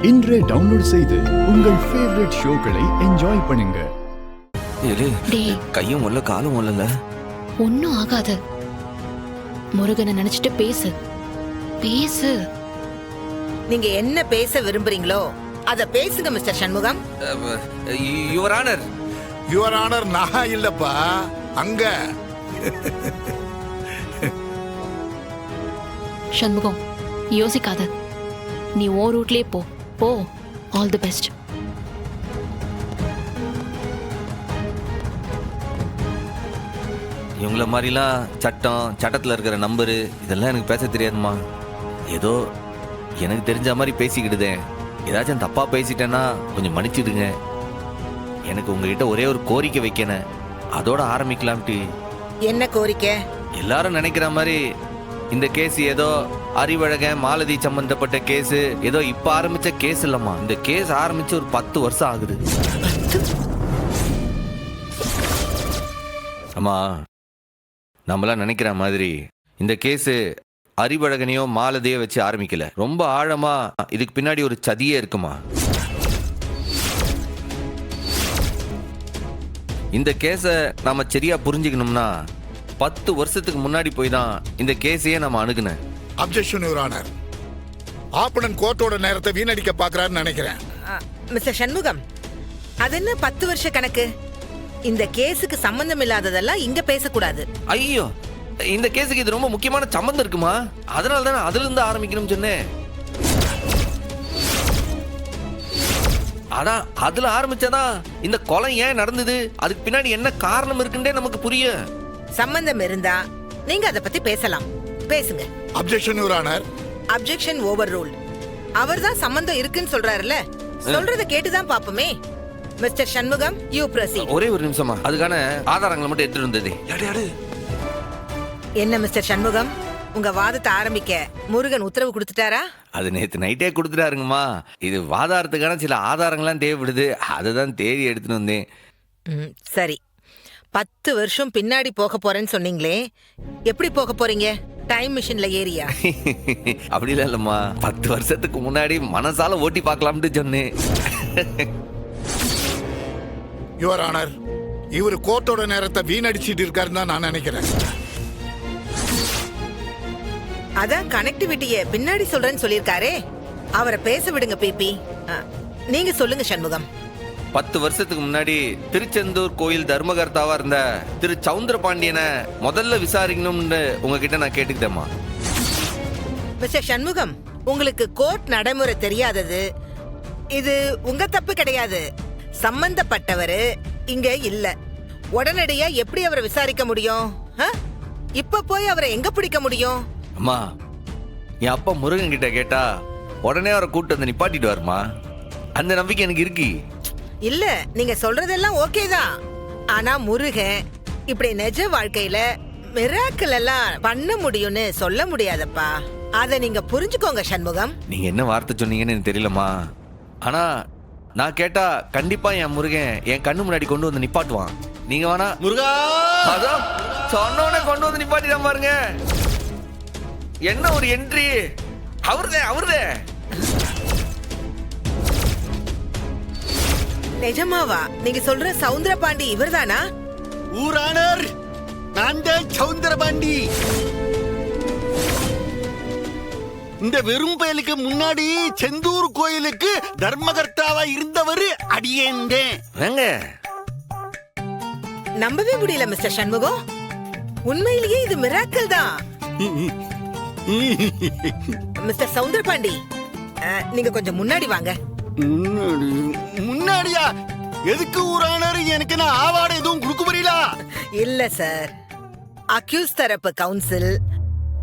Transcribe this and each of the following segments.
இன்றே டவுன்லோட் செய்து உங்கள் ஃபேவரட் ஷோக்களை என்ஜாய் பண்ணுங்க. கையும் உள்ள காலும் உள்ளல ஒன்னும் ஆகாது. முருகனை நினைச்சிட்டு பேசு பேசு. நீங்க என்ன பேச விரும்புறீங்களோ அத பேசுங்க mister Shanmugam. Your honour. Your honour நான் இல்லப்பா, அங்க சண்முகம் யோசிக்காத, நீ ஓ ரூட்லயே போ போ. All the best. இவங்கள மாதிரிலாம் சட்டத்தில் இருக்கிற நம்பரு இதெல்லாம் எனக்கு பேச தெரியாதுமா. ஏதோ எனக்கு தெரிஞ்ச மாதிரி பேசிக்கிடுதேன். ஏதாச்சும் தப்பா பேசிட்டேன்னா கொஞ்சம் மன்னிச்சிடுங்க. எனக்கு உங்ககிட்ட ஒரே ஒரு கோரிக்கை வைக்கணும், அதோட ஆரம்பிக்கலாம்ட்டு. என்ன கோரிக்கை? எல்லாரும் நினைக்கிற மாதிரி இந்த கேஸ் ஏதோ அறிவழகன் மாலதி சம்பந்தப்பட்ட கேஸ் ஏதோ இப்ப ஆரம்பிச்ச கேஸ் இல்லம்மா. இந்த கேஸ் ஆரம்பிச்சு ஒரு 10 வருஷம் ஆகுது. அம்மா, நம்மளாம் நினைக்கிற மாதிரி இந்த கேஸ் அறிவழகனையோ மாலதியோ வச்சு ஆரம்பிக்கல. ரொம்ப ஆழமா இதுக்கு பின்னாடி ஒரு சதியே இருக்குமா. இந்த கேஸை நாம சரியா புரிஞ்சுக்கணும்னா 10 வருஷத்துக்கு முன்னாடி போய் தான் இந்த கேஸையே நம்ம அணுகுன. Objection your honour. ஆப்பனன் கோர்ட்டோட நேரத்தை வீணடிக்க பாக்குறாருன்னு நினைக்கிறேன். மிஸ்டர் சண்முகம், அது என்ன 10 வருஷ கணக்கு? இந்த கேஸுக்கு சம்பந்தம் இல்லாததெல்லாம் இங்க பேசக்கூடாது. ஐயோ, இந்த கேஸுக்கு இது ரொம்ப முக்கியமான சம்பந்தம் இருக்குமா, அதனால தானே அதுல இருந்து ஆரம்பிக்கணும்னு சொன்னேன். அதான் அதுல ஆரம்பிச்சாதான் இந்த கொலை ஏன் நடந்தது, அதுக்கு பின்னாடி என்ன காரணம் இருக்குன்னே நமக்கு புரியும். சம்பந்தம் இருந்தா நீங்க அத பத்தி பேசலாம், பேசுங்க. Objection your honour. Objection overruled. அவர்தான் சம்பந்தம் இருக்குன்னு சொல்றாருல்ல, சொல்றத கேட்டுதான் பாப்போமே. Mister Shanmugam, you proceed. ஒரே ஒரு நிமிஷமா, அதுக்கான ஆதாரங்களை மட்டும் எடுத்துட்டு வந்தது. என்ன மிஸ்டர் சண்முகம், உங்க வாதத்தை ஆரம்பிக்க முருகன் உத்தரவு கொடுத்துட்டாரா? அது நேத்து நைட்டே கொடுத்துட்டாருங்கம்மா. இது வாதாரத்துக்கான சில ஆதாரங்கள்லாம் தேவைப்படுது, அதுதான் தேடி எடுத்துட்டு வந்தேன். சரி, 10 வருஷம் பின்னாடி போக போறேன்னு சொன்னீங்களே, எப்படி போக போறீங்க? டைம் மிஷின்ல ஏரியா? அப்படி இல்லம்மா, 10 வருஷத்துக்கு முன்னாடி மனசால ஓட்டி பார்க்கலாம்னு சொன்னேன். யுவர் ஆனர், இவர் கோர்ட்டோட நேரத்தை வீணடிச்சிட்டு இருக்காருன்னு தான் நான் நினைக்கிறேன். அதான் கனெக்டிவிட்டிய பின்னாடி சொல்றேன்னு சொல்லிருக்காரே, அவரை பேச விடுங்க. பிபி, நீங்க சொல்லுங்க சண்முகம். 10 வருஷத்துக்கு முன்னாடி திருச்செந்தூர் கோயில் தர்மகர்த்தாவா இருந்த திரு சவுந்தரபாண்டியனை முதல்ல விசாரிக்கணும்னு உங்ககிட்ட நான் கேட்டுக்கிட்டேம்மா. மிஸ்டர் சண்முகம், உங்களுக்கு கோர்ட் நடைமுறை தெரியாதது இது உங்க தப்பு கிடையாது. சம்பந்தப்பட்டவரு இங்க இல்ல, உடனடியா எப்படி அவரை விசாரிக்க முடியும்? இப்ப போய் அவரை எங்க பிடிக்க முடியும்? அம்மா, என் அப்பா முருகன் கிட்ட கேட்டா உடனே அவரை கூட்டு வந்து நிப்பாட்டிட்டு வருமா, அந்த நம்பிக்கை எனக்கு இருக்கு. இல்ல, நீங்க சொல்றதெல்லாம் ஓகே தான். ஆனா முருகன் இப்படி நிஜ வாழ்க்கையில மிராக்கிள் எல்லாம் பண்ண முடியும்னு சொல்ல முடியாதப்பா. அத நீங்க புரிஞ்சுக்கோங்க சண்முகம். நீங்க என்ன வார்த்தை சொன்னீங்கன்னு எனக்கு தெரியலம்மா, ஆனா நான் கேட்டா கண்டிப்பா என் முருகன் என் கண்ணு முன்னாடி கொண்டு வந்து நிப்பாட்டுவான். நீங்க வேணா முருகா அதான் சொன்னோட கொண்டு வந்து நிப்பாட்டிதான் பாருங்க. என்ன ஒரு என்ட்ரி! அவருதே நிஜமாவா? நீங்க சொல்ற சவுந்தரபாண்டி இவர்தானா? ஊரானர், நான் தான் சவுந்தரபாண்டி. இந்த வெறும் பயலுக்கு முன்னாடி செந்தூர் கோயிலுக்கு தர்மகர்த்தாவா இருந்தவர் அடியேந்தேன். நம்பவே முடியல மிஸ்டர் சண்முகம், உண்மையிலேயே இது மிராக்கிள் தான். மிஸ்டர் சவுந்தரபாண்டி, நீங்க கொஞ்சம் முன்னாடி வாங்க. முன்னாடியா? எதுக்கு ஊரானர்? எனக்கு நான் ஆவார்டு எதுவும் கொடுக்க முடியல. இல்ல சார், அக்யூஸ் தரப்பு கவுன்சில்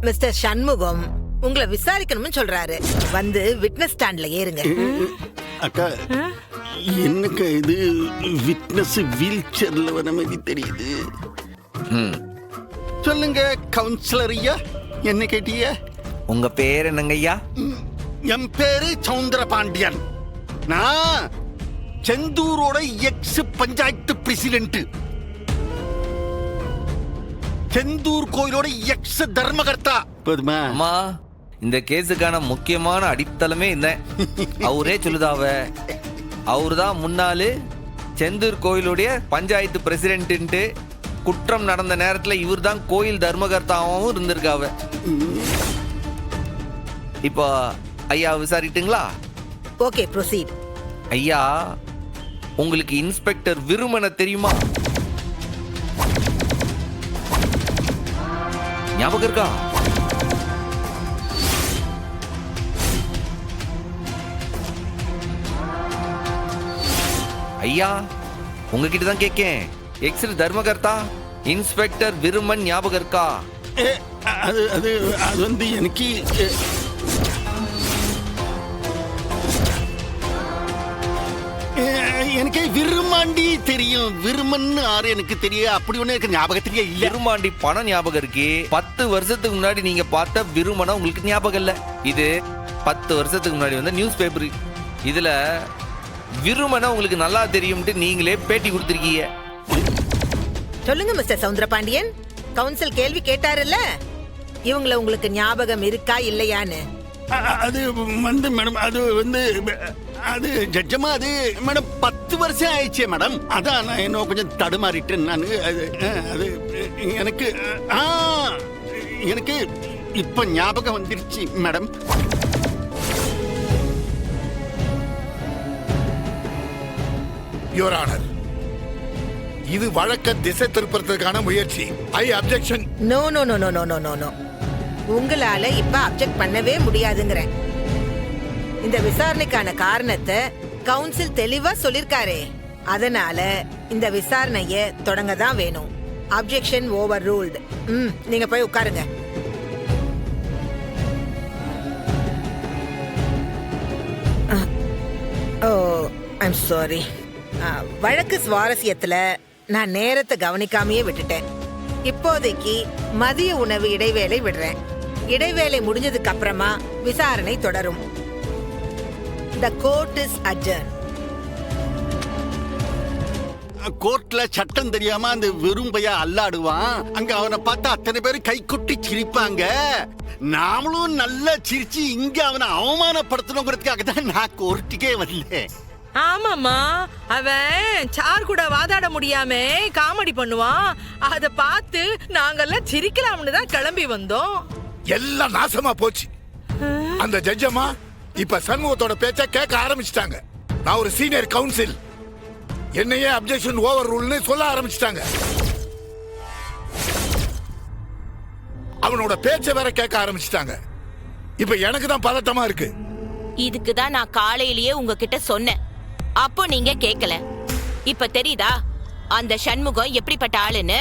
மிஸ்டர் சண்முகம் உங்களை விசாரிக்கணும்னு சொல்றாரு. வந்து விட்னஸ் ஸ்டாண்ட்ல ஏறுங்க. அக்கா, என்னக்கா இது விட்னஸ் வீல் சேர்ல வர மாதிரி தெரியுது. சொல்லுங்க கவுன்சிலர் ஐயா, என்ன கேட்டீங்க? உங்க பேர் என்னங்க ஐயா? என் பேரு சவுந்தரபாண்டியன். நான் செந்தூரோட எக்ஸ் பஞ்சாயத்து பிரசிடென்ட். செந்தூர் கோயிலோட எக்ஸ் தர்மகர்த்தா. போதுமா? அம்மா, இந்த கேஸுக்கான முக்கியமான அடித்தளமே இந்த அவரே சொல்லுதாவ. அவரு தான் முன்னாள் செந்தூர் கோயிலுடைய பஞ்சாயத்து பிரசிடென்ட்டு. குற்றம் நடந்த நேரத்தில் இவர் தான் கோயில் தர்மகர்த்தாவும் இருந்திருக்காவ. இப்போ ஐயா விசாரிட்டுங்களா? Okay, proceed. ஐயா, உங்களுக்கு இன்ஸ்பெக்டர் விருமனை தெரியுமா? ஞாபகம் இருக்கா? ஐயா, உங்ககிட்ட தான் கேட்கேன். எக்ஸ் தர்மகர்த்தா இன்ஸ்பெக்டர் விருமன் ஞாபகம் இருக்கா? அது அது அது வந்து எனக்கு எனக்கு விருமாண்டி தெரியும். விருமன் ஆறு எனக்கு தெரியும். அப்படி ஒண்ணு எனக்கு ஞாபகத்திலேயே இல்ல. விருமாண்டி பணம் ஞாபகம் இருக்கு. 10 வருஷத்துக்கு முன்னாடி நீங்க பார்த்த விருமனை உங்களுக்கு ஞாபகம் இல்ல. இது 10 வருஷத்துக்கு முன்னாடி வந்த நியூஸ் பேப்பர். இதுல விருமனை உங்களுக்கு நல்லா தெரியும்ட்டு நீங்களே பேட்டி கொடுத்திருக்கீங்க. சொல்லுங்க மிஸ்டர் சவுந்தரபாண்டியன், கவுன்சில் கேள்வி கேட்டாருல்ல, இவங்கள உங்களுக்கு ஞாபகம் இருக்கா இல்லையான்னு. அது வந்து மேடம், அது வந்து அது ஜட்ஜமா, அது மேடம் 10 வருஷம் ஆயிடுச்சே மேடம். அதான் நான் என்ன கொஞ்சம் தடுமாறிட்டேன் நான். அது எனக்கு எனக்கு இப்ப ஞாபகம் வந்துருச்சு மேடம். யுவர் ஆனர், இது வழக்க திசை திருப்பறதுக்கான முயற்சி. I objection. No no no no no no no no. உங்களால இப்ப அப்ஜெக்ட் பண்ணவே முடியாதுங்கிறேன். இந்த விசாரணைக்கான காரணத்தை கவுன்சில் தெளிவா சொல்லிருக்காரே, அதனால இந்த விசாரணைய தொடங்க தான் வேணும். Objection over ruled. நீங்க போய் உட்காருங்க. ஓ, ஐம் சாரி. வழக்கு சுவாரஸ்யத்துல நான் நேரத்தை கவனிக்காமையே விட்டுட்டேன். இப்போதைக்கு மதிய உணவு இடைவேளை விடுறேன். இடைவேளை முடிஞ்சதுக்கு அப்புறமா விசாரணை தொடரும். The court is adjourned. கோர்ட்ல சட்டம் தெரியாம அந்த வெறும்பையா அல்லாடுவான். அங்க அவனை பார்த்தா அத்தனை பேரும் கை கொட்டி சிரிப்பாங்க. நாமளும் நல்லா சிரிச்சு இங்க அவனை அவமானப்படுத்தணுங்கிறதுக்காக தான் நான் கோர்ட்டுக்கே வரல. ஆமாமா, அவன் சார் கூட வாதாட முடியாம காமெடி பண்ணுவான். அத பார்த்து நாங்கெல்லாம் சிரிக்கலாம்னு தான் கிளம்பி வந்தோம். எல்லாம் நாசமா போச்சு. அந்த ஜட்ஜம்மா இப்ப சண்முகத்தோட பேச்ச கேட்க ஆரம்பிச்சிட்டாங்க. நான் ஒரு சீனியர் கவுன்சில், என்னையே அப்ஜெக்ஷன் ஓவர் ரூல்னு சொல்ல ஆரம்பிச்சிட்டாங்க. அவனோட பேச்ச வேற கேட்க ஆரம்பிச்சிட்டாங்க. இப்ப எனக்கு தான் பதட்டமா இருக்கு. இதுக்கு தான் நான் காலையிலேயே உங்ககிட்ட சொன்னேன். அப்போ நீங்க கேட்கல. இப்ப தெரியுதா அந்த சண்முகம் எப்படிப்பட்ட ஆளுன்னு?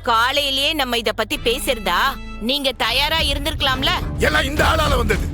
காலையிலேயே நம்ம இத பத்தி பேசிருந்தா நீங்க தயாரா இருந்திருக்கலாம்ல. எல்லாம் இந்த ஆளால வந்தது.